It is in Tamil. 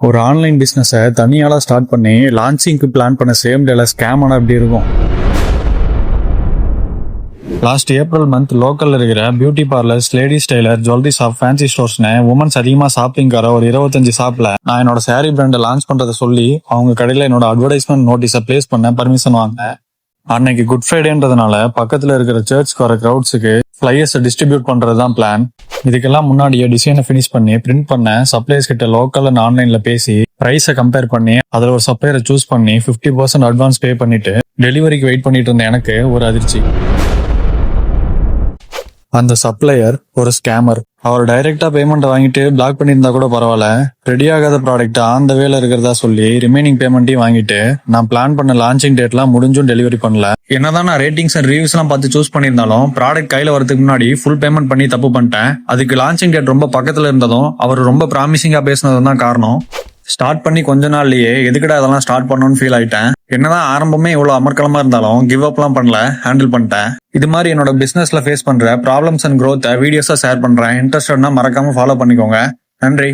ஒரு ஆன்லைன் பிஸ்னஸை தனியால ஸ்டார்ட் பண்ணி லான்ச்சிங்க்கு பிளான் பண்ண சேம் டேல ஸ்கேம் ஆனால் எப்படி இருக்கும்? லாஸ்ட் ஏப்ரல் மந்த் லோக்கல்ல இருக்கிற beauty parlours, ladies tailor, jewellery shop, fancy ஸ்டோர்ஸ்னு உமன்ஸ் அதிகமா ஷாப்பிங் வர ஒரு 25 ஷாப்ல நான் என்னோட சாரி பிராண்டை லான்ச் பண்றதை சொல்லி அவங்க கடையில என்னோட அட்வர்டைஸ்மெண்ட் நோட்டீஸை பிளேஸ் பண்ண பர்மிஷன் வாங்கினேன். அன்னைக்கு குட் ஃப்ரைடேன்றதுனால பக்கத்துல இருக்கிற சர்ச்சுக்கு வர கிரௌட்ஸுக்கு ஃபிளையர்ஸை டிஸ்ட்ரிபியூட் பண்றது தான் பிளான். இதுக்கெல்லாம் முன்னாடியே டிசைனை ஃபினிஷ் பண்ணி பிரிண்ட் பண்ண சப்ளையர்ஸ் கிட்ட லோக்கல் அண்ட் ஆன்லைன்ல பேசி பிரைஸை கம்பேர் பண்ணி அதுல ஒரு சப்ளையரை சூஸ் பண்ணி 50% அட்வான்ஸ் பே பண்ணிட்டு டெலிவரிக்கு வெயிட் பண்ணிட்டு இருந்த எனக்கு ஒரு அதிர்ச்சி. அந்த சப்ளையர் ஒரு ஸ்கேமர். அவர் டைரக்டா பேமெண்ட் வாங்கிட்டு பிளாக் பண்ணியிருந்தா கூட பரவாயில்ல, ரெடி ஆகாத ப்ராடக்ட் ஆன் த வேல இருக்கிறதா சொல்லி ரிமைனிங் பேமெண்ட்டையும் வாங்கிட்டு நான் பிளான் பண்ண லான்ச்சிங் டேட்லாம் முடிஞ்சும் டெலிவரி பண்ணல. என்னதான் நான் ரேட்டிங்ஸ் அண்ட் ரிவ்யூஸ் எல்லாம் பார்த்து சூஸ் பண்ணியிருந்தாலும் ப்ராடக்ட் கையில வரதுக்கு முன்னாடி ஃபுல் பேமெண்ட் பண்ணி தப்பு பண்ணிட்டேன். அதுக்கு லான்ச்சிங் டேட் ரொம்ப பக்கத்துல இருந்ததும் அவர் ரொம்ப ப்ராமிசிங்கா பேசினதும் தான் காரணம். ஸ்டார்ட் பண்ணி கொஞ்ச நாள்லயே எதுக்கடா அதெல்லாம் ஸ்டார்ட் பண்ணணும்னு ஃபீல் ஆயிட்டேன். என்னதான் ஆரம்பமே இவ்வளவு அமர்க்கலமா இருந்தாலும் கிவ் அப்லாம் பண்ணல, ஹேண்டில் பண்ணிட்டேன். இது மாதிரி என்னோட பிசினஸ்ல ஃபேஸ் பண்ற ப்ராப்ளம்ஸ் அண்ட் growth வீடியோஸா ஷேர் பண்றேன். இன்ட்ரெஸ்டட்னா மறக்காம ஃபாலோ பண்ணிக்கோங்க. நன்றி.